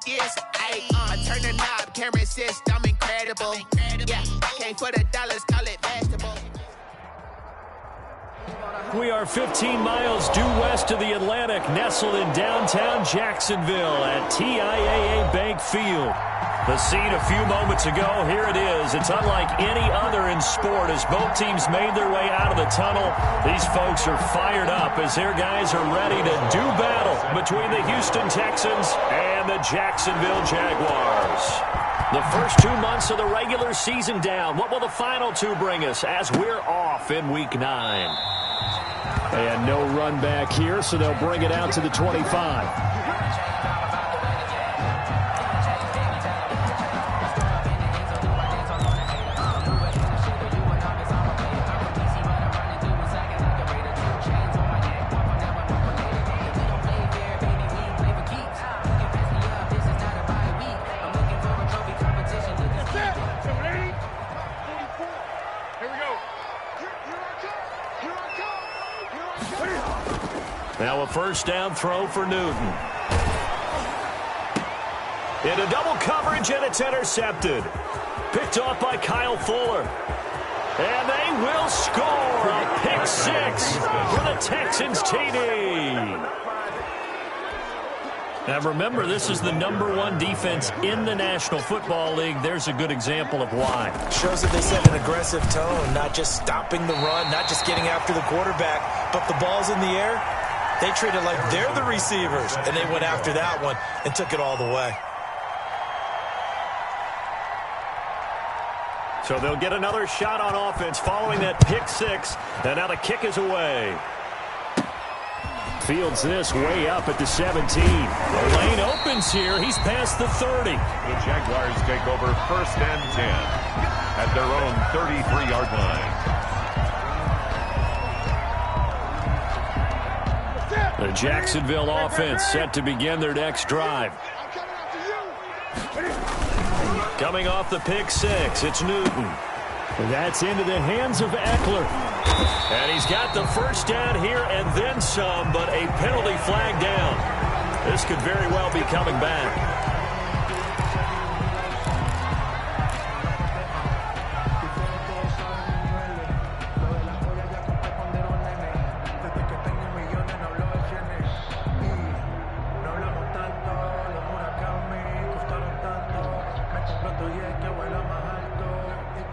Yes, I turn the knob, camera assist, I'm incredible. Yeah, came for the dollars, call it basketball. We are 15 miles due west of the Atlantic, nestled in downtown Jacksonville at TIAA Bank Field. The scene a few moments ago, here it is. It's unlike any other in sport as both teams made their way out of the tunnel. These folks are fired up as their guys are ready to do battle between the Houston Texans and the Jacksonville Jaguars. The first 2 months of the regular season down. What will the final two bring us as we're off in Week 9? And no run back here, so they'll bring it out to the 25. Now a first down throw for Newton. Into double coverage, and it's intercepted. Picked off by Kyle Fuller. And they will score a pick six for the Texans TD. Now remember, this is the #1 defense in the National Football League. There's a good example of why. Shows that they set an aggressive tone, not just stopping the run, not just getting after the quarterback, but the ball's in the air. They treat it like they're the receivers, and they went after that one and took it all the way. So they'll get another shot on offense following that pick six, and now the kick is away. Fields this way up at the 17. The lane opens here. He's past the 30. The Jaguars take over 1st and 10 at their own 33-yard line. The Jacksonville offense set to begin their next drive. Coming off the pick six, it's Newton. That's into the hands of Eckler. And he's got the first down here and then some, but a penalty flag down. This could very well be coming back.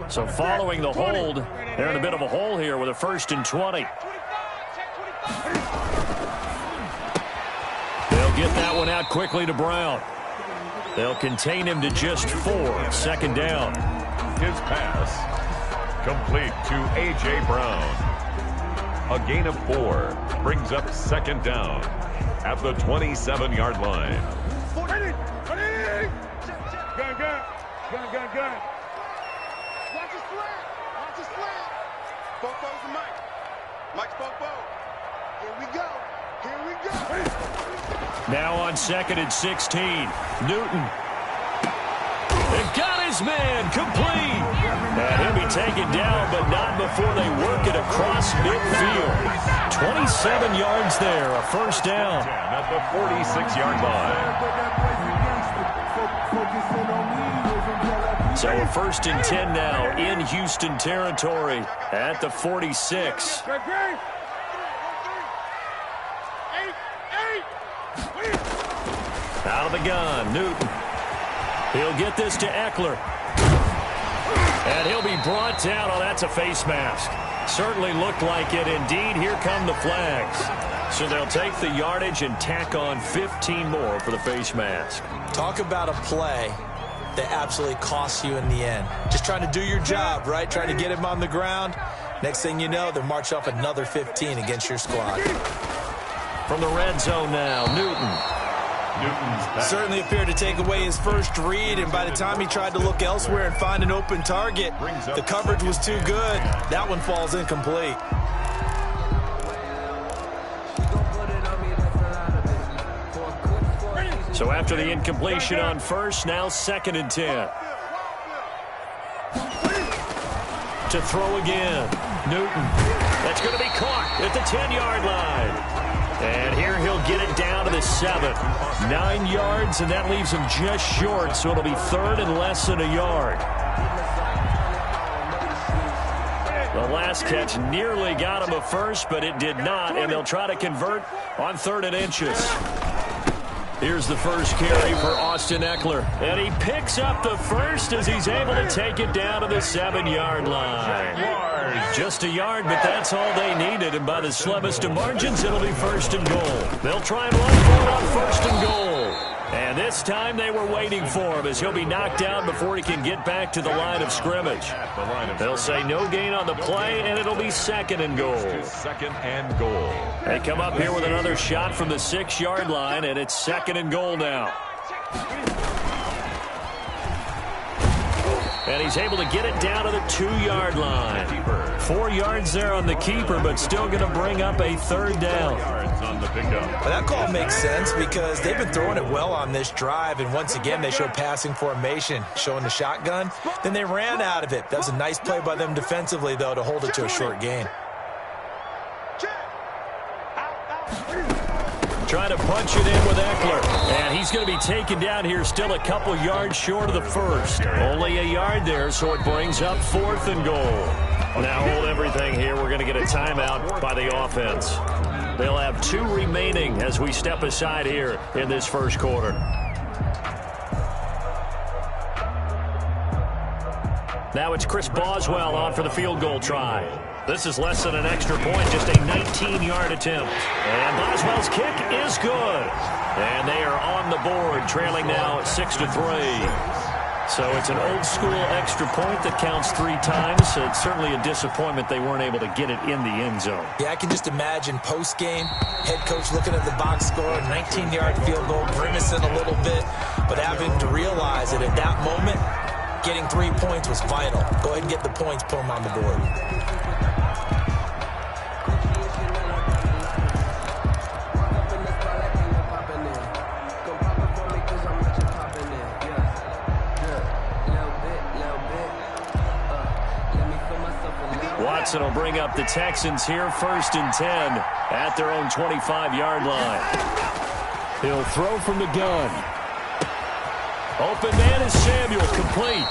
So following the hold, they're in a bit of a hole here with a 1st and 20. They'll get that one out quickly to Brown. They'll contain him to just 4. 2nd down. His pass complete to A.J. Brown. A gain of 4 brings up 2nd down at the 27-yard line. Gun. Watch his slant. Watch his slant. Bobo's the mic. Mike's Bobo. Here we go. Now on 2nd and 16. Newton. They got his man complete. And he'll be taken down, but not before they work it across midfield. 27 yards there, a 1st down. At the 46-yard line. So a 1st and 10 now in Houston territory at the 46. Out of the gun, Newton. He'll get this to Eckler. And he'll be brought down. Oh, that's a face mask. Certainly looked like it. Indeed, here come the flags. So they'll take the yardage and tack on 15 more for the face mask. Talk about a play that absolutely costs you in the end. Just trying to do your job, right? Trying to get him on the ground. Next thing you know, they'll march off another 15 against your squad. From the red zone now, Newton. Certainly appeared to take away his first read, and by the time he tried to look elsewhere and find an open target, the coverage was too good. That one falls incomplete. So after the incompletion on 1st, now 2nd and 10. To throw again. Newton. That's going to be caught at the 10-yard line. And here he'll get it down to the 7. 9 yards, and that leaves him just short, so it'll be 3rd and less than a yard. The last catch nearly got him a first, but it did not, and they'll try to convert on 3rd and inches. Here's the first carry for Austin Eckler, and he picks up the first as he's able to take it down to the 7-yard line. Just a yard, but that's all they needed, and by the slimmest of margins, it'll be 1st and goal. They'll try and run for it on 1st and goal. And this time they were waiting for him as he'll be knocked down before he can get back to the line of scrimmage. They'll say no gain on the play, and it'll be 2nd and goal. 2nd and goal. They come up here with another shot from the 6-yard line, and it's 2nd and goal now. And he's able to get it down to the 2-yard line. 4 yards there on the keeper, but still going to bring up a 3rd down. Well, that call makes sense because they've been throwing it well on this drive, and once again they showed passing formation, showing the shotgun. Then they ran out of it. That was a nice play by them defensively, though, to hold it to a short gain. Trying to punch it in with Eckler. And he's going to be taken down here still a couple yards short of the first. Only a yard there, so it brings up 4th and goal. Now hold everything here. We're going to get a timeout by the offense. They'll have 2 remaining as we step aside here in this first quarter. Now it's Chris Boswell on for the field goal try. This is less than an extra point, just a 19-yard attempt. And Boswell's kick is good. And they are on the board, trailing now at 6-3. So it's an old-school extra point that counts 3 times. So it's certainly a disappointment they weren't able to get it in the end zone. Yeah, I can just imagine post-game, head coach looking at the box score, 19-yard field goal, grimacing a little bit, but having to realize that at that moment, getting 3 points was vital. Go ahead and get the points, put them on the board. Watson will bring up the Texans here, 1st and 10 at their own 25-yard line. He'll throw from the gun. Open man is Samuel, complete.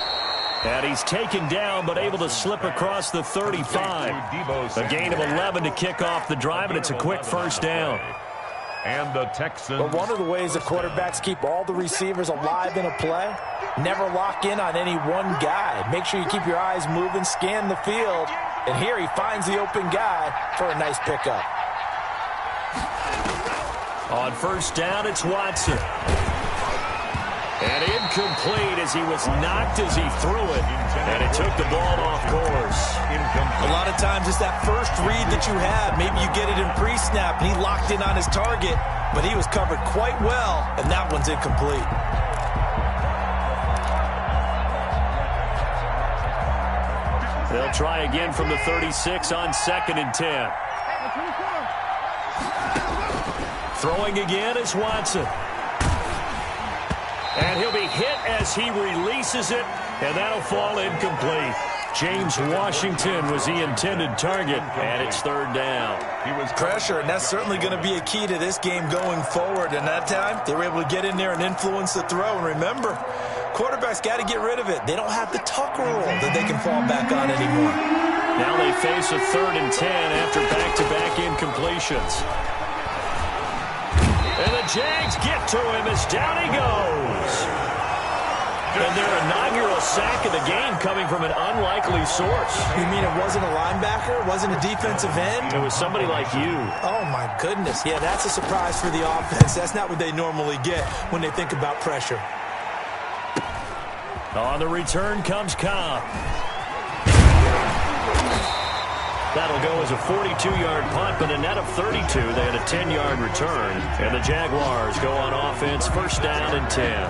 And he's taken down, but able to slip across the 35. A gain of 11 to kick off the drive, and it's a quick 1st down. And the Texans. But one of the ways the quarterbacks keep all the receivers alive in a play, never lock in on any one guy. Make sure you keep your eyes moving, scan the field. And here he finds the open guy for a nice pickup. On 1st down, it's Watson. And incomplete as he was knocked as he threw it. And it took the ball off course. A lot of times it's that first read that you have. Maybe you get it in pre-snap, and he locked in on his target. But he was covered quite well, and that one's incomplete. They'll try again from the 36 on 2nd and 10. Throwing again is Watson. And he'll be hit as he releases it, and that'll fall incomplete. James Washington was the intended target, and it's 3rd down. He was pressure, and that's certainly going to be a key to this game going forward. And that time, they were able to get in there and influence the throw. And remember, quarterbacks got to get rid of it. They don't have the tuck rule that they can fall back on anymore. Now they face a 3rd and 10 after back-to-back incompletions. And the Jags get to him as down he goes. And their inaugural sack of the game coming from an unlikely source. You mean it wasn't a linebacker? It wasn't a defensive end? It was somebody like you. Oh, my goodness. Yeah, that's a surprise for the offense. That's not what they normally get when they think about pressure. On the return comes Cobb. That'll go as a 42-yard punt, but a net of 32. They had a 10-yard return. And the Jaguars go on offense, 1st down and 10.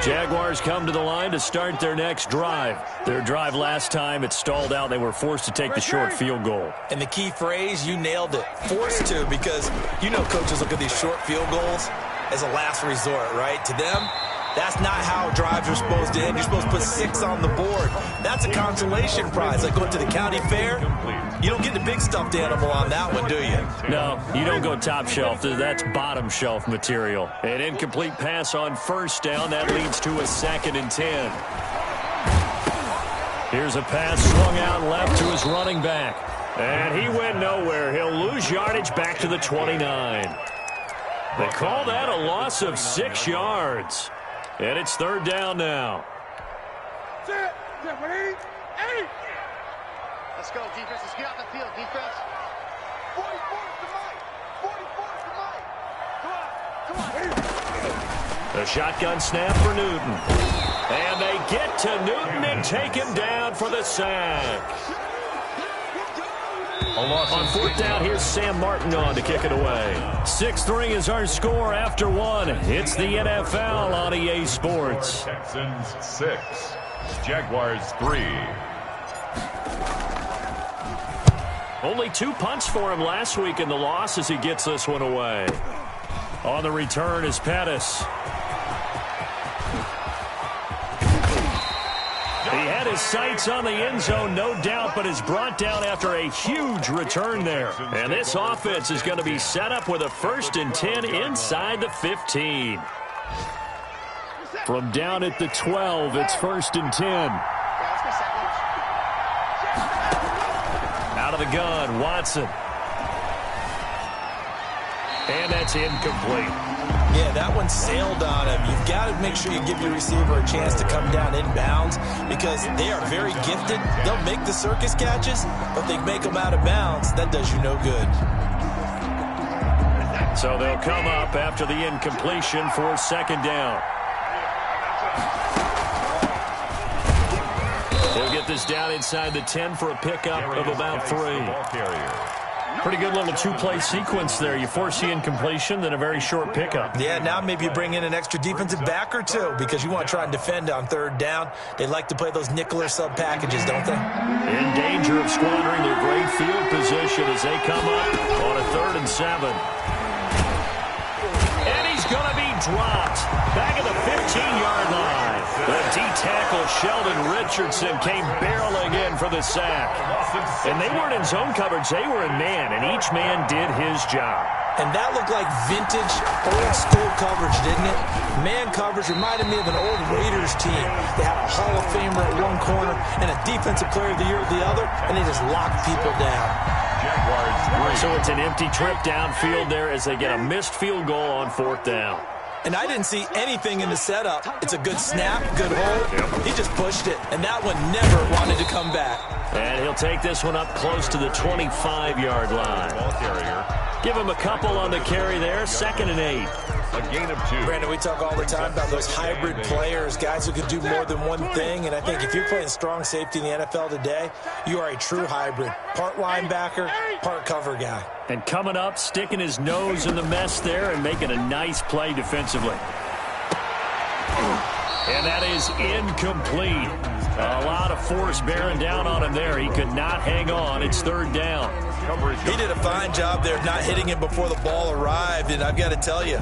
Jaguars come to the line to start their next drive. Their drive last time, it stalled out. They were forced to take the short field goal. And the key phrase, you nailed it. Forced to, because you know coaches look at these short field goals as a last resort, right? To them, That's not how drives are supposed to end. You're supposed to put 6 on the board. That's a consolation prize. Like going to the county fair, you don't get the big stuffed animal on that one, do you? No, you don't go top shelf. That's bottom shelf material. An incomplete pass on first down. That leads to a 2nd and 10. Here's a pass swung out left to his running back. And he went nowhere. He'll lose yardage back to the 29. They call that a loss of 6 yards. And it's 3rd down now. Let's go, defense. Let's get out the field, defense. 44 to Mike. 44 to Mike. Come on. The shotgun snap for Newton. And they get to Newton and take him down for the sack. On 4th down, here's Sam Martin on to kick it away. 6-3 is our score after 1. It's the NFL on EA Sports. Texans 6, Jaguars 3. Only 2 punts for him last week in the loss as he gets this one away. On the return is Pettis. He had his sights on the end zone, no doubt, but is brought down after a huge return there. And this offense is going to be set up with a 1st and 10 inside the 15. From down at the 12, it's 1st and 10. Out of the gun, Watson. And that's incomplete. Yeah, that one sailed on him. You've got to make sure you give your receiver a chance to come down inbounds because they are very gifted. They'll make the circus catches, but they make them out of bounds. That does you no good. So they'll come up after the incompletion for 2nd down. He'll get this down inside the 10 for a pickup of about 3. Pretty good little 2-play sequence there. You force the incompletion, then a very short pickup. Yeah, now maybe you bring in an extra defensive back or 2 because you want to try and defend on 3rd down. They like to play those nickel or sub packages, don't they? In danger of squandering their great field position as they come up on a 3rd and 7. And he's going to be dropped back at the 15-yard line. The D-tackle Sheldon Richardson came barreling in for the sack. And they weren't in zone coverage. They were in man, and each man did his job. And that looked like vintage, old-school coverage, didn't it? Man coverage reminded me of an old Raiders team. They had a Hall of Famer at one corner and a Defensive Player of the Year at the other, and they just locked people down. So it's an empty trip downfield there as they get a missed field goal on 4th down. And I didn't see anything in the setup. It's a good snap, good hold. He just pushed it, and that one never wanted to come back. And he'll take this one up close to the 25-yard line. Give him a couple on the carry there, 2nd and 8. A gain of 2. Brandon, we talk all the time about those hybrid players, guys who can do more than one thing. And I think if you're playing strong safety in the NFL today, you are a true hybrid. Part linebacker, part cover guy. And coming up, sticking his nose in the mess there and making a nice play defensively. And that is incomplete. A lot of force bearing down on him there. He could not hang on. It's 3rd down. He did a fine job there of not hitting him before the ball arrived. And I've got to tell you,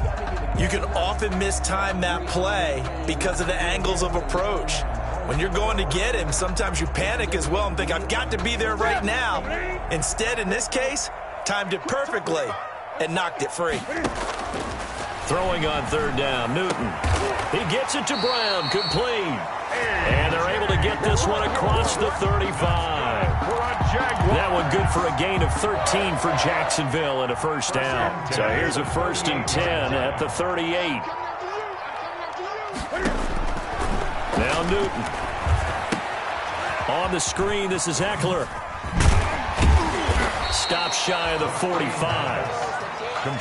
you can often mistime that play because of the angles of approach. When you're going to get him, sometimes you panic as well and think, I've got to be there right now. Instead, in this case, timed it perfectly and knocked it free. Throwing on 3rd down, Newton. He gets it to Brown, complete. And they're able to get this one across the 35. That one good for a gain of 13 for Jacksonville and a 1st down. So here's a 1st and 10 at the 38. Now Newton. On the screen, this is Eckler. Stop shy of the 45.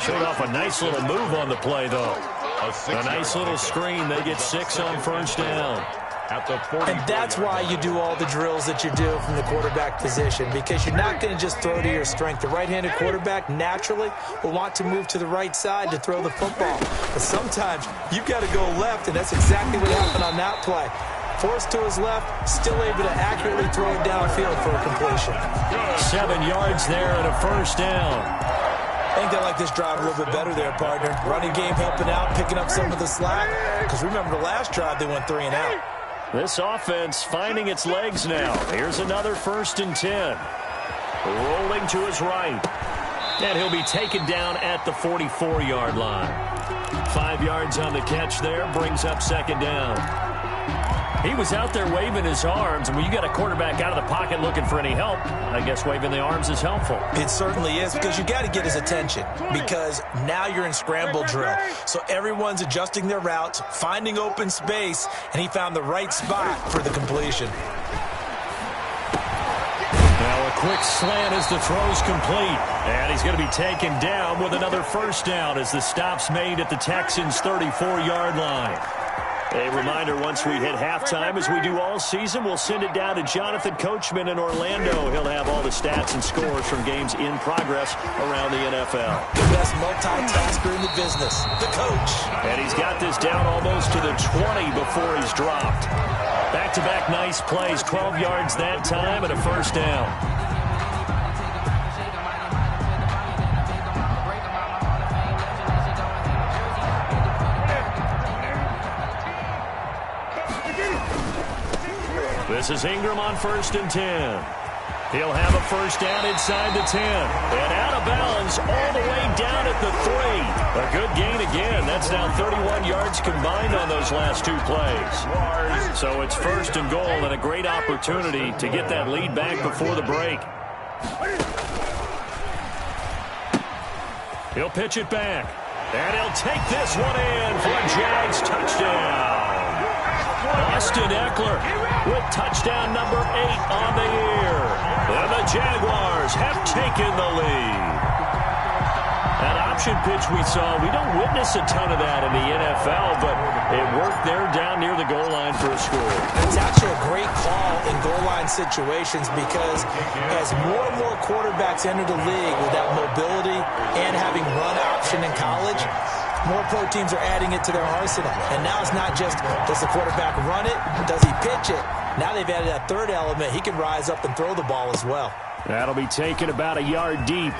Showed off a nice little move on the play, though. A nice little screen. They get 6 on 1st down. And that's why you do all the drills that you do from the quarterback position, because you're not going to just throw to your strength. The right-handed quarterback naturally will want to move to the right side to throw the football. But sometimes you've got to go left, and that's exactly what happened on that play. Forced to his left, still able to accurately throw it downfield for a completion. 7 yards there and a 1st down. I think they like this drive a little bit better there, partner. Running game helping out, picking up some of the slack. Because remember the last drive, they went 3 and out. This offense finding its legs now. Here's another 1st and 10. Rolling to his right. And he'll be taken down at the 44-yard line. 5 yards on the catch there, brings up 2nd down. He was out there waving his arms, and when you got a quarterback out of the pocket looking for any help, I guess waving the arms is helpful. It certainly is, because you got to get his attention, because now you're in scramble drill. So everyone's adjusting their routes, finding open space, and he found the right spot for the completion. Now a quick slant as the throw's complete. And he's going to be taken down with another 1st down as the stop's made at the Texans' 34-yard line. A reminder, once we hit halftime, as we do all season, we'll send it down to Jonathan Coachman in Orlando. He'll have all the stats and scores from games in progress around the NFL. The best multitasker in the business, the coach. And he's got this down almost to the 20 before he's dropped. Back-to-back nice plays, 12 yards that time and a 1st down. This is Ingram on 1st and 10. He'll have a 1st down inside the 10. And out of bounds all the way down at the 3. A good gain again. That's now 31 yards combined on those last 2 plays. So it's 1st and goal and a great opportunity to get that lead back before the break. He'll pitch it back. And he'll take this one in for a Jags touchdown. Austin Eckler with touchdown number 8 on the year. And the Jaguars have taken the lead. That option pitch we saw, we don't witness a ton of that in the NFL, but it worked there down near the goal line for a score. It's actually a great call in goal line situations, because as more and more quarterbacks enter the league with that mobility and having run option in college, more pro teams are adding it to their arsenal. And now it's not just, does the quarterback run it? Does he pitch it? Now they've added that 3rd element. He can rise up and throw the ball as well. That'll be taken about a yard deep.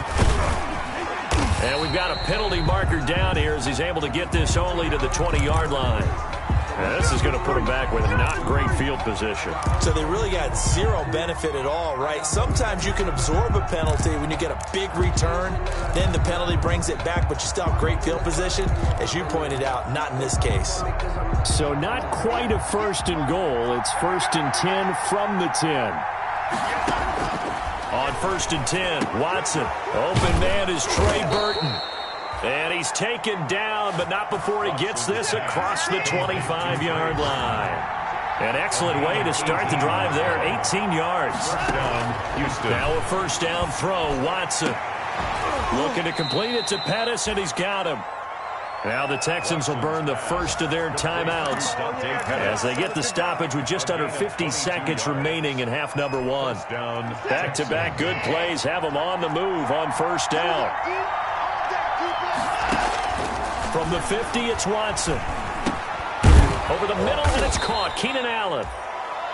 And we've got a penalty marker down here as he's able to get this only to the 20-yard line. And this is going to put him back with not great field position. So they really got 0 benefit at all, right? Sometimes you can absorb a penalty when you get a big return. Then the penalty brings it back, but you still have great field position. As you pointed out, not in this case. So not quite a 1st and goal. It's 1st and 10 from the 10. On 1st and 10, Watson. Open man is Trey Burton. And he's taken down, but not before he gets this across the 25-yard line. An excellent way to start the drive there, 18 yards. Now a 1st down throw, Watson. Looking to complete it to Pettis, and he's got him. Now the Texans will burn the 1st of their timeouts as they get the stoppage with just under 50 seconds remaining in half number 1. Back-to-back good plays have them on the move on 1st down. From the 50, it's Watson. Over the middle, and it's caught. Keenan Allen.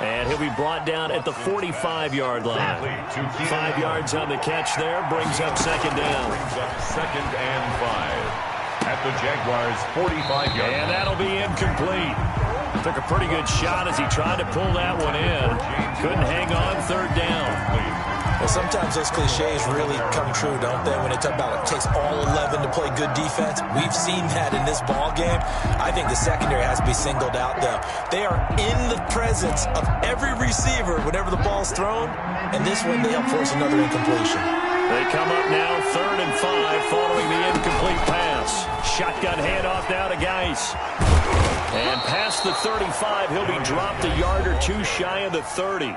And he'll be brought down at the 45-yard line. 5 yards on the catch there. Brings up 2nd down. Brings up 2nd and 5 at the Jaguars' 45-yard line. And that'll be incomplete. Took a pretty good shot as he tried to pull that one in. Couldn't hang on. 3rd down. Well, sometimes those cliches really come true, don't they? When they talk about it takes all 11 to play good defense. We've seen that in this ball game. I think the secondary has to be singled out, though. They are in the presence of every receiver whenever the ball's thrown, and this one they help force another incompletion. They come up now 3rd and 5 following the incomplete pass. Shotgun handoff now to Geis. And past the 35, he'll be dropped a yard or 2 shy of the 30.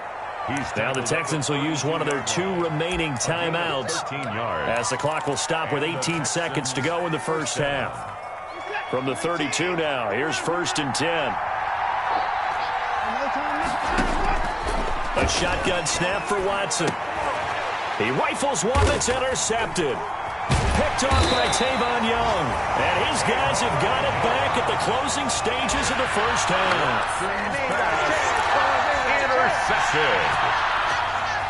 Now the Texans will use one of their 2 remaining timeouts as the clock will stop with 18 seconds to go in the 1st half. From the 32 now, here's 1st and 10. A shotgun snap for Watson. He rifles one that's intercepted. Picked off by Tavon Young. And his guys have got it back at the closing stages of the 1st half. Intercepted.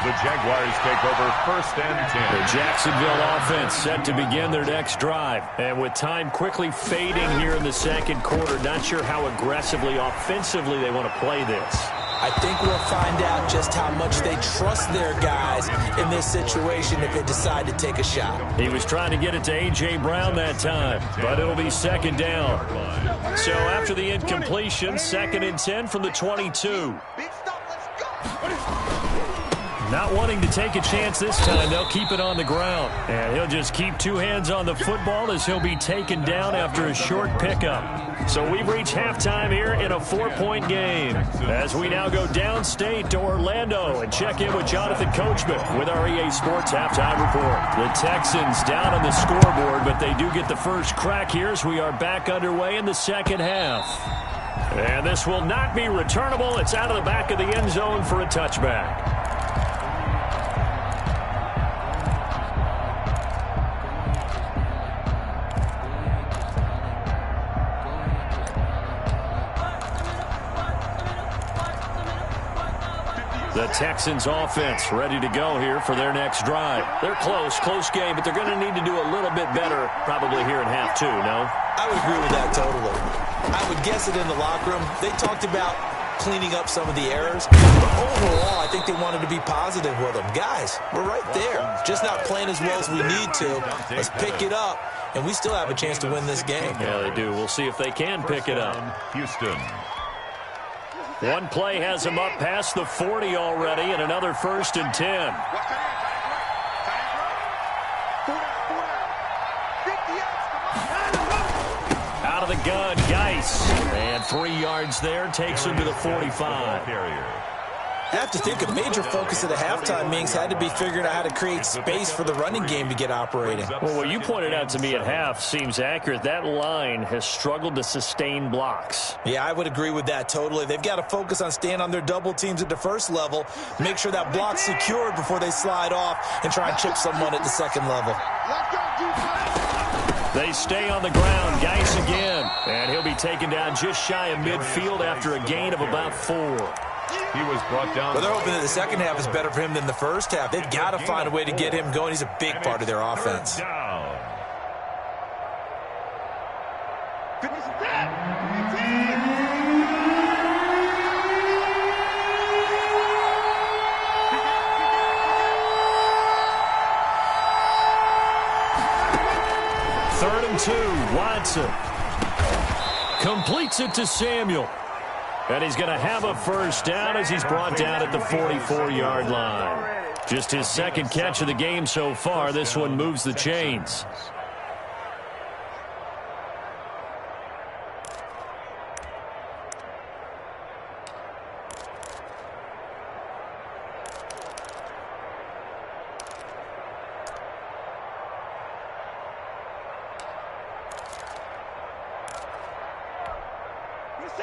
The Jaguars take over 1st and 10. The Jacksonville offense set to begin their next drive. And with time quickly fading here in the second quarter, not sure how aggressively, offensively they want to play this. I think we'll find out just how much they trust their guys in this situation if they decide to take a shot. He was trying to get it to A.J. Brown that time, but it'll be second down. So after the incompletion, 2nd and 10 from the 22. Big stop, let's go. Not wanting to take a chance this time, they'll keep it on the ground. And he'll just keep 2 hands on the football as he'll be taken down after a short pickup. So we've reached halftime here in a 4-point game. As we now go downstate to Orlando and check in with Jonathan Coachman with our EA Sports Halftime Report. The Texans down on the scoreboard, but they do get the first crack here as we are back underway in the second half. And this will not be returnable. It's out of the back of the end zone for a touchback. The Texans offense ready to go here for their next drive. They're close game, but they're going to need to do a little bit better probably here in half 2, no? I would agree with that totally. I would guess it in the locker room. They talked about cleaning up some of the errors, but overall, I think they wanted to be positive with them. Guys, we're right there. Just not playing as well as we need to. Let's pick it up, and we still have a chance to win this game. Yeah, they do. We'll see if they can pick it up. Houston. One play has him up past the 40 already, and another 1st and 10. Out of the gun, Geis. And 3 yards there, takes him to the 45. I have to think a major focus of the halftime meetings had to be figuring out how to create space for the running game to get operating. Well, what you pointed out to me at half seems accurate. That line has struggled to sustain blocks. Yeah, I would agree with that totally. They've got to focus on staying on their double teams at the first level, make sure that block's secured before they slide off and try and chip someone at the second level. They stay on the ground. Geis again. And he'll be taken down just shy of midfield after a gain of about 4. He was brought down. Well, they're hoping that the second half is better for him than the first half. They've got to find a way to get him going. He's a big part of their offense. Third and 2, Watson completes it to Samuel. And he's going to have a first down as he's brought down at the 44-yard line. Just his second catch of the game so far. This one moves the chains.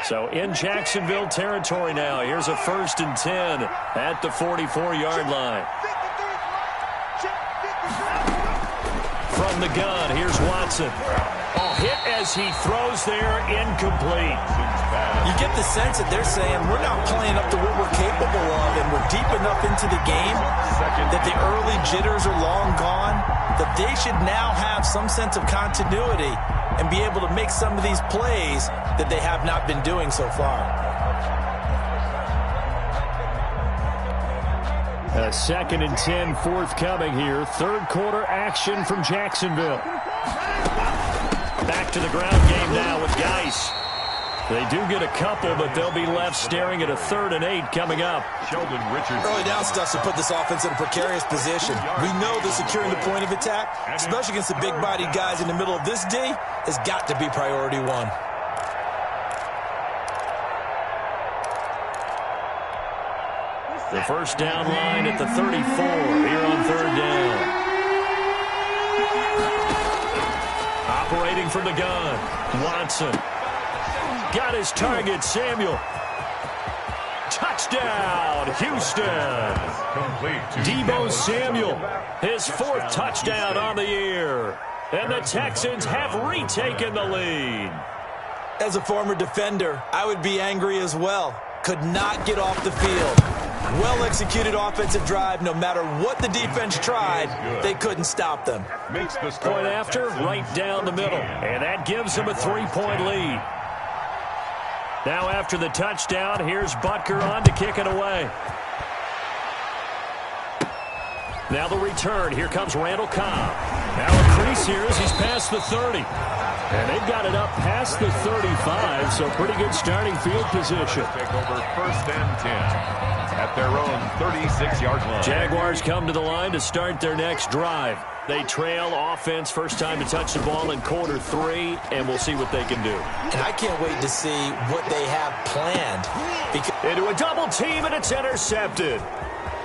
So in Jacksonville territory now. Here's a 1st and 10 at the 44-yard line. From the gun, here's Watson. Oh, hit as he throws there, incomplete. You get the sense that they're saying we're not playing up to what we're capable of, and we're deep enough into the game that the early jitters are long gone, that they should now have some sense of continuity and be able to make some of these plays that they have not been doing so far. A 2nd and 10 forthcoming here. Third quarter action from Jacksonville. Back to the ground game now with Geis. They do get a couple, but they'll be left staring at a 3rd and 8 coming up. Sheldon Richardson. Early down stuff to put this offense in a precarious position. We know that securing the point of attack, especially against the big-bodied guys in the middle of this D, has got to be priority 1. The first down line at the 34 here on 3rd down. Operating from the gun, Watson. Got his target, Samuel. Touchdown, Houston. Deebo Samuel, his 4th touchdown on the year. And the Texans have retaken the lead. As a former defender, I would be angry as well. Could not get off the field. Well-executed offensive drive. No matter what the defense tried, they couldn't stop them. Makes the score Point after, right down the middle. And that gives them a 3-point lead. Now after the touchdown, here's Butker on to kick it away. Now the return. Here comes Randall Cobb. Now a crease here as he's past the 30. And they've got it up past the 35, so pretty good starting field position. take over 1st and 10 at their own 36-yard line. Jaguars come to the line to start their next drive. They trail offense first time to touch the ball in quarter 3, and we'll see what they can do. And I can't wait to see what they have planned. Into a double team, and it's intercepted.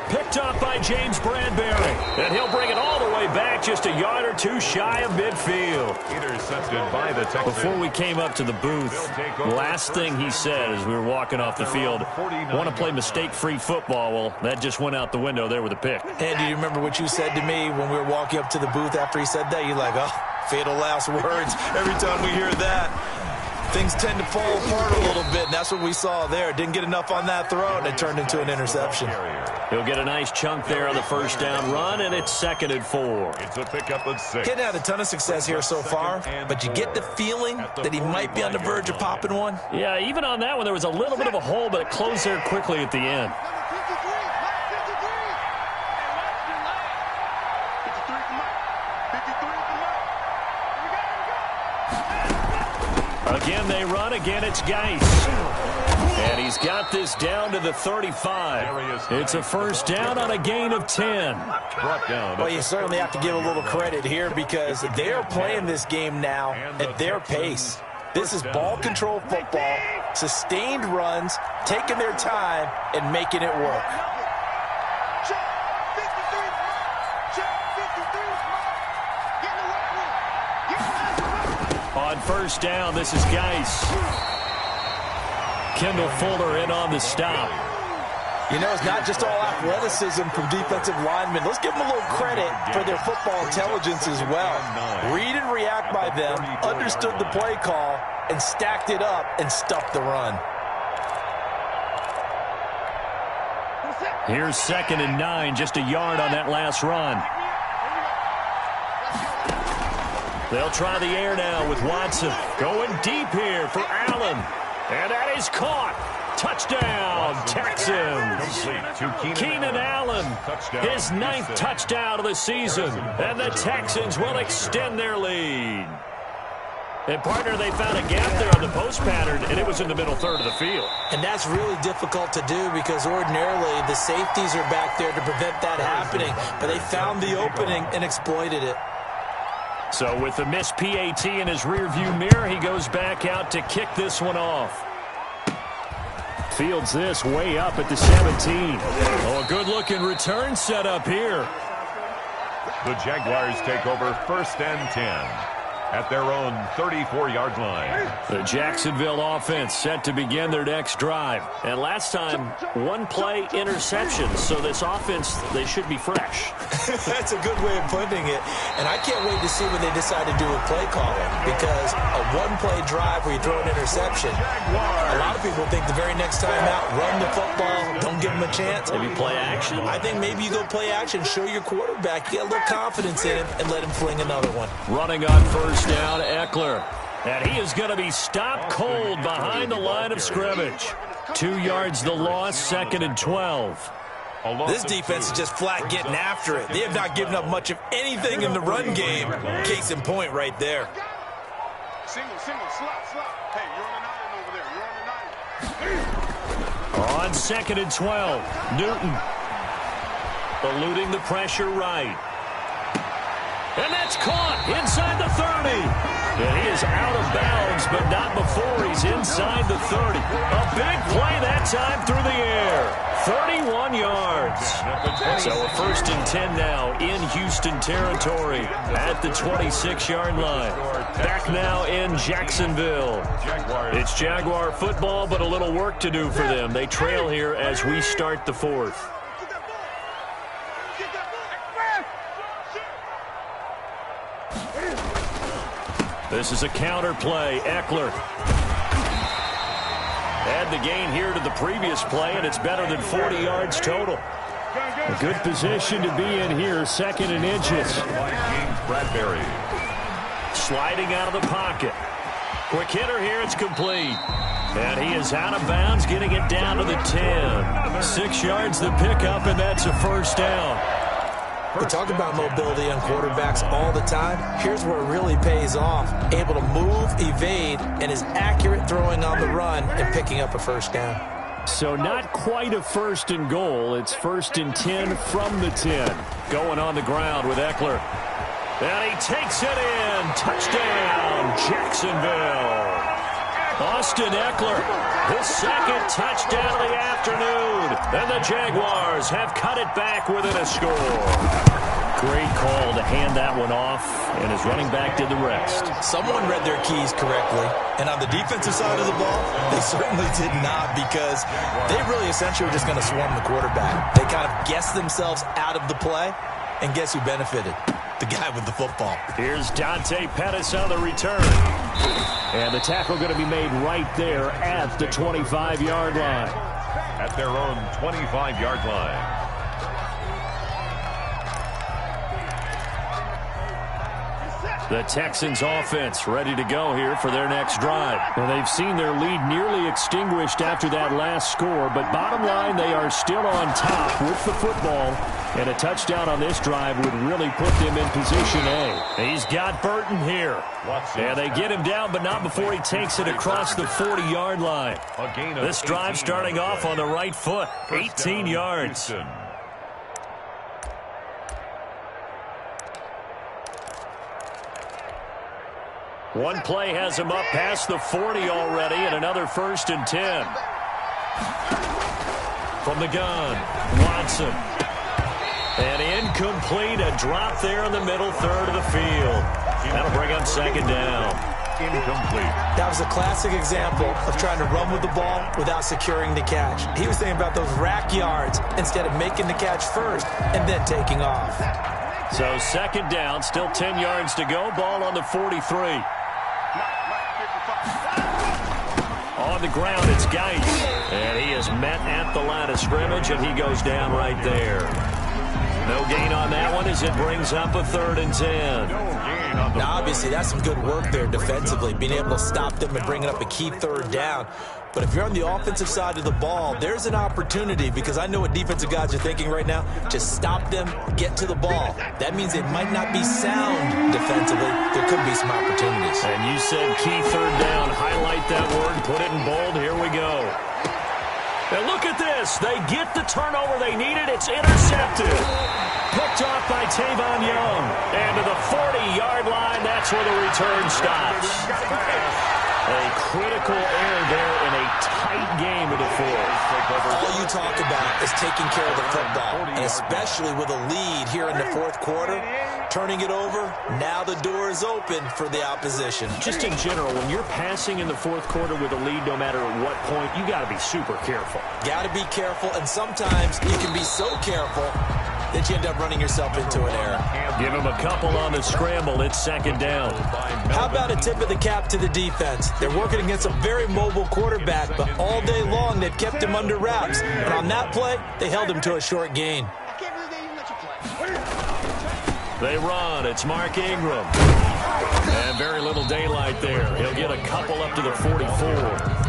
Picked up by James Bradbury. And he'll bring it all the way back just a yard or two shy of midfield. Intercepted by the Texans. Before we came up to the booth, last thing he said as we were walking off the field, want to play mistake-free football. Well, that just went out the window there with a pick. And do you remember what you said to me when we were walking up to the booth after he said that? You're like, oh, fatal last words. Every time we hear that, things tend to fall apart a little bit, and that's what we saw there. Didn't get enough on that throw, and it turned into an interception. He'll get a nice chunk there on the first down run, and it's 2nd and 4. It's a pickup of 6. Getting had a ton of success here so far, but you get the feeling that he might be on the verge of popping one. Yeah, even on that one, there was a little bit of a hole, but it closed there quickly at the end. Again, they run. Again, it's Geis. And he's got this down to the 35. It's a first down on a gain of 10. Brought down. Well, you certainly have to give a little credit here because they're playing this game now at their pace. This is ball control football, sustained runs, taking their time, and making it work. On first down, this is Geis. Kendall Fuller in on the stop. You know, it's not just all athleticism from defensive linemen. Let's give them a little credit for their football intelligence as well. Read and react by them, understood the play call, and stacked it up and stuffed the run. Here's 2nd and 9, just a yard on that last run. They'll try the air now with Watson. Going deep here for Allen. And that is caught. Touchdown, Texans. Keenan Allen, his 9th touchdown of the season. And the Texans will extend their lead. And, partner, they found a gap there on the post pattern, and it was in the middle third of the field. And that's really difficult to do because ordinarily the safeties are back there to prevent that happening. But they found the opening and exploited it. So with the missed PAT in his rearview mirror, he goes back out to kick this one off. Fields this way up at the 17. Oh, a good-looking return set up here. The Jaguars take over 1st and 10 at their own 34-yard line. The Jacksonville offense set to begin their next drive. And last time, one-play interception. So this offense, they should be fresh. That's a good way of putting it. And I can't wait to see what they decide to do with play calling. Because a one-play drive where you throw an interception, a lot of people think the very next time out, run the football, don't give them a chance. Maybe play action? I think maybe you go play action, show your quarterback, get a little confidence in him, and let him fling another one. Running on first down, Eckler. And he is going to be stopped cold behind the line of scrimmage. 2 yards the loss, 2nd and 12. This defense is just flat getting after it. They have not given up much of anything in the run game. Case in point right there. Single, slot. Hey, you're on the 9 over there. You're on the 9. On 2nd and 12, Newton eluding the pressure right. And that's caught inside the 30. And he is out of bounds, but not before he's inside the 30. A big play that time through the air. 31 yards. So a 1st and 10 now in Houston territory at the 26-yard line. Back now in Jacksonville. It's Jaguar football, but a little work to do for them. They trail here as we start the 4th. This is a counter play. Eckler. Add the gain here to the previous play, and it's better than 40 yards total. A good position to be in here, 2nd and inches. Bradbury. Sliding out of the pocket. Quick hitter here, it's complete. And he is out of bounds, getting it down to the 10. 6 yards the pickup, and that's a first down. We talk about mobility on quarterbacks all the time. Here's where it really pays off. Able to move, evade, and is accurate throwing on the run and picking up a first down. So not quite a 1st and goal. It's 1st and 10 from the 10. Going on the ground with Eckler. And he takes it in. Touchdown, Jacksonville. Austin Eckler, his 2nd touchdown of the afternoon. And the Jaguars have cut it back within a score. Great call to hand that one off, and his running back did the rest. Someone read their keys correctly, and on the defensive side of the ball, they certainly did not, because they really essentially were just going to swarm the quarterback. They kind of guessed themselves out of the play, and guess who benefited? The guy with the football. Here's Dante Pettis on the return. And the tackle going to be made right there at the 25-yard line. At their own 25-yard line. The Texans offense ready to go here for their next drive. Well, they've seen their lead nearly extinguished after that last score, but bottom line, they are still on top with the football, and a touchdown on this drive would really put them in position A. He's got Burton here. And they get him down, but not before he takes it across the 40-yard line. This drive starting off on the right foot, 18 yards. One play has him up past the 40 already, and another 1st and 10. From the gun, Watson. And incomplete, a drop there in the middle third of the field. That'll bring up 2nd down. Incomplete. That was a classic example of trying to run with the ball without securing the catch. He was thinking about those rack yards instead of making the catch first and then taking off. So 2nd down, still 10 yards to go. Ball on the 43. On the ground, it's Geis. And he is met at the line of scrimmage, and he goes down right there. No gain on that one as it brings up a 3rd and 10. Now, obviously, that's some good work there defensively, being able to stop them and bringing up a key 3rd down. But if you're on the offensive side of the ball, there's an opportunity, because I know what defensive guys are thinking right now. Just stop them, get to the ball. That means it might not be sound defensively. There could be some opportunities. And you said key 3rd down. Highlight that word, put it in bold. Here we go. And look at this. They get the turnover they needed. It's intercepted. Picked off by Tavon Young. And to the 40-yard line, that's where the return stops. A critical error there in a tight game of the 4th. All you talk about is taking care of the football, and especially with a lead here in the 4th quarter, turning it over, now the door is open for the opposition. Just in general, when you're passing in the 4th quarter with a lead, no matter at what point, you got to be super careful. Got to be careful, and sometimes you can be so careful that you end up running yourself into an error. Give him a couple on the scramble. It's 2nd down. How about a tip of the cap to the defense? They're working against a very mobile quarterback, but all day long they've kept him under wraps. And on that play, they held him to a short gain. They run. It's Mark Ingram. And very little daylight there. He'll get a couple up to the 44.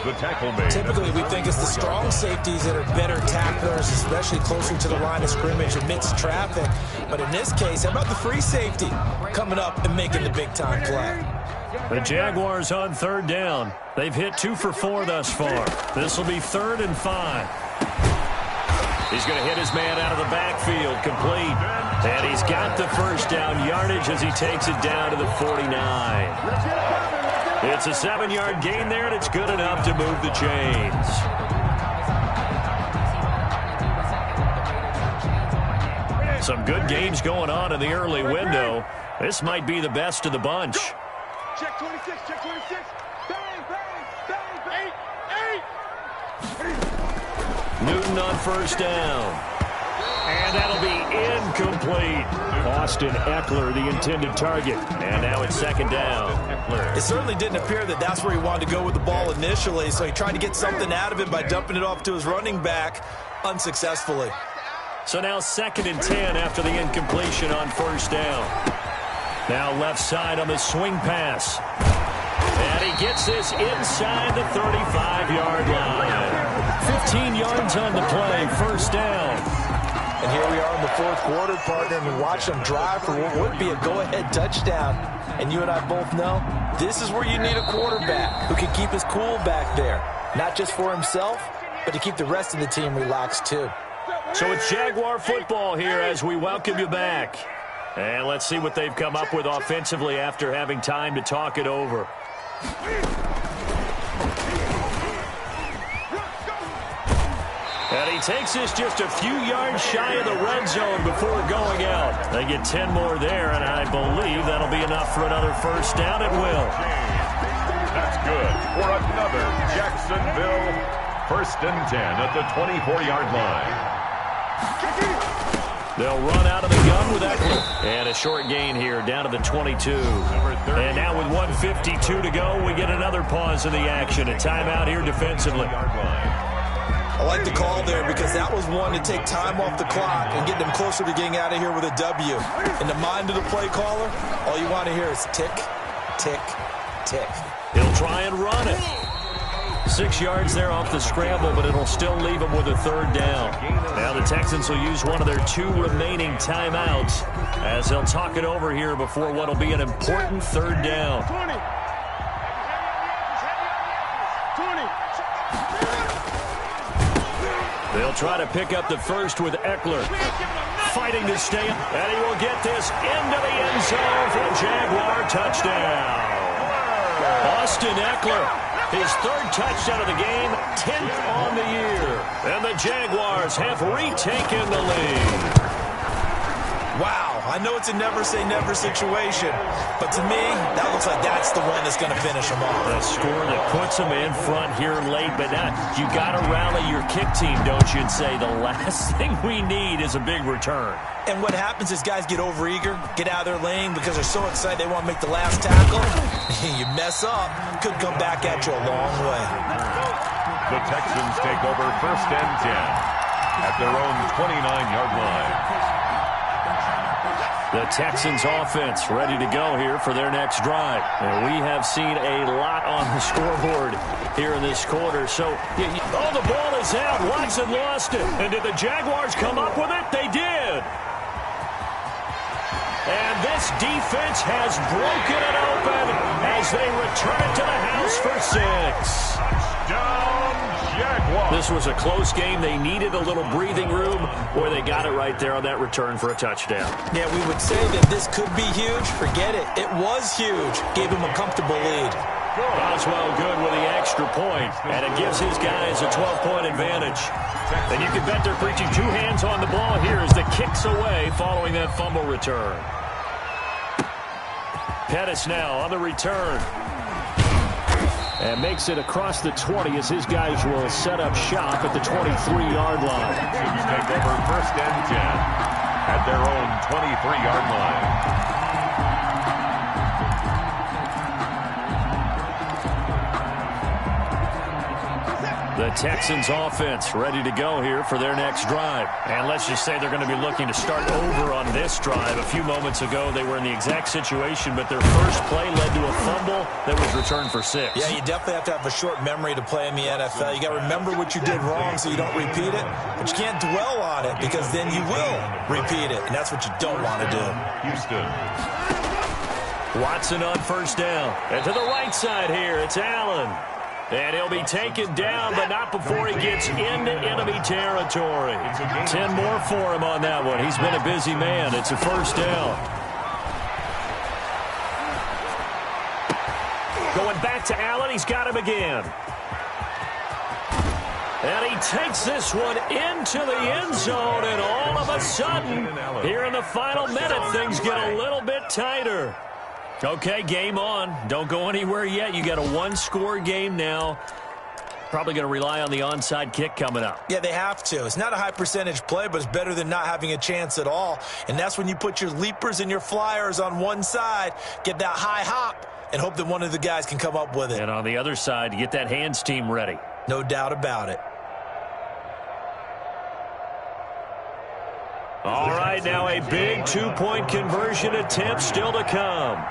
The tackle made. Typically, we think it's the strong safeties that are better tacklers, especially closer to the line of scrimmage amidst traffic. But in this case, how about the free safety coming up and making the big-time play? The Jaguars on 3rd down. They've hit 2 for 4 thus far. This will be 3rd and 5. He's going to hit his man out of the backfield, complete. And he's got the first down yardage as he takes it down to the 49. It's a 7-yard gain there, and it's good enough to move the chains. Some good games going on in the early window. This might be the best of the bunch. Check 26, check 26. Bang, bang, bang, bang. 8. Newton on 1st down. And that'll be incomplete. Austin Eckler, the intended target. And now it's second down. It certainly didn't appear that that's where he wanted to go with the ball initially, so he tried to get something out of it by dumping it off to his running back unsuccessfully. So now 2nd and 10 after the incompletion on first down. Now left side on the swing pass. And he gets this inside the 35-yard line. 15 yards on the play, first down. And here we are in the fourth quarter, partner, and we watch them drive for what would be a go-ahead touchdown. And you and I both know this is where you need a quarterback who can keep his cool back there. Not just for himself, but to keep the rest of the team relaxed too. So it's Jaguar football here as we welcome you back. And let's see what they've come up with offensively after having time to talk it over. And he takes this just a few yards shy of the red zone before going out. They get 10 more there, and I believe that'll be enough for another first down at will. That's good for another Jacksonville 1st and 10 at the 24-yard line. They'll run out of the gun with Eckler. And a short gain here down to the 22. And now with 1:52 to go, we get another pause in the action. A timeout here defensively. I like the call there because that was one to take time off the clock and get them closer to getting out of here with a W. In the mind of the play caller, all you want to hear is tick, tick, tick. He'll try and run it. 6 yards there off the scramble, but it'll still leave him with a third down. Now the Texans will use one of their 2 remaining timeouts as they'll talk it over here before what will be an important third down. They'll try to pick up the first with Eckler. Fighting to stay up, and he will get this into the end zone for a Jaguar touchdown. Austin Eckler. His 3rd touchdown of the game, 10th on the year. And the Jaguars have retaken the lead. Wow, I know it's a never-say-never situation, but to me, that looks like that's the one that's going to finish them off. A score that puts them in front here late, but now you got to rally your kick team, don't you, and say the last thing we need is a big return. And what happens is guys get overeager, get out of their lane because they're so excited they want to make the last tackle. You mess up, could come back at you a long way. The Texans take over 1st and 10 at their own 29-yard line. The Texans offense ready to go here for their next drive. And we have seen a lot on the scoreboard here in this quarter. So, oh, the ball is out. Watson lost it. And did the Jaguars come up with it? They did. And this defense has broken it open as they return it to the house for 6. Touchdown, Jaguars. This was a close game. They needed a little breathing room, where they got it right there on that return for a touchdown. Yeah, we would say that this could be huge. Forget it. It was huge. Gave him a comfortable lead. Boswell good with the extra point, and it gives his guys a 12-point advantage. And you can bet they're preaching 2 hands on the ball here as the kick's away following that fumble return. Pettis now on the return. And makes it across the 20 as his guys will set up shop at the 23-yard line. Texans take over 1st and 10 at their own 23-yard line. The Texans offense ready to go here for their next drive. And let's just say they're going to be looking to start over on this drive. A few moments ago, they were in the exact situation, but their first play led to a fumble that was returned for 6. Yeah, you definitely have to have a short memory to play in the NFL. You got to remember what you did wrong so you don't repeat it, but you can't dwell on it because then you will repeat it, and that's what you don't want to do. Houston. Watson on first down. And to the right side here, it's Allen. And he'll be taken down, but not before he gets into enemy territory. 10 more for him on that one. He's been a busy man. It's a first down. Going back to Allen. He's got him again. And he takes this one into the end zone, and all of a sudden, here in the final minute, things get a little bit tighter. Okay, game on. Don't go anywhere yet. You got a 1-score game now. Probably going to rely on the onside kick coming up. Yeah, they have to. It's not a high percentage play, but it's better than not having a chance at all. And that's when you put your leapers and your flyers on one side, get that high hop, and hope that one of the guys can come up with it. And on the other side, you get that hands team ready. No doubt about it. All right, now a big two-point conversion attempt still to come.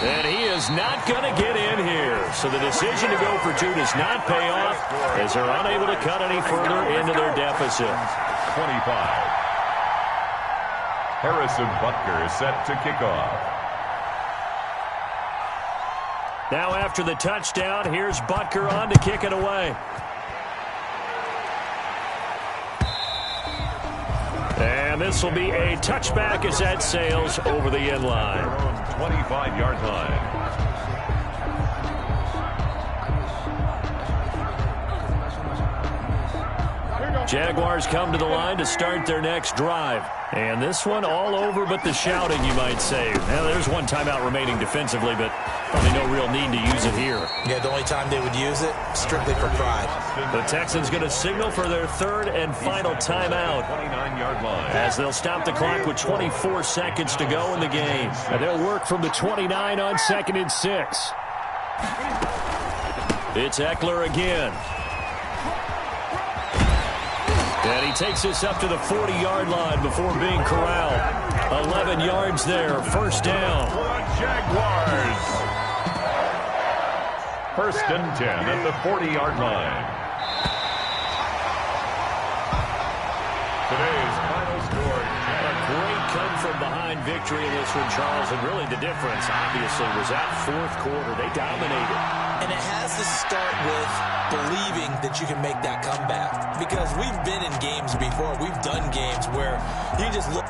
And he is not going to get in here. So the decision to go for two does not pay off as they're unable to cut any further into their deficit. 25. Harrison Butker is set to kick off. Now after the touchdown, here's Butker on to kick it away. And this will be a touchback as that sails over the end line. 25-yard line. Jaguars come to the line to start their next drive. And this one all over but the shouting, you might say. Now, there's one timeout remaining defensively, but probably no real need to use it here. Yeah, the only time they would use it, strictly for pride. The Texans going to signal for their third and final timeout. 29-yard line. As they'll stop the clock with 24 seconds to go in the game. And they'll work from the 29 on 2nd and 6. It's Eckler again. And he takes this up to the 40-yard line before being corralled. 11 yards there, first down. For the Jaguars. First and 10 at the 40-yard line. Today's final score. A great come-from-behind victory in this one, Charles. And really the difference, obviously, was that fourth quarter. They dominated. And it has to start with believing that you can make that comeback. Because we've been in games before. We've done games where you just look.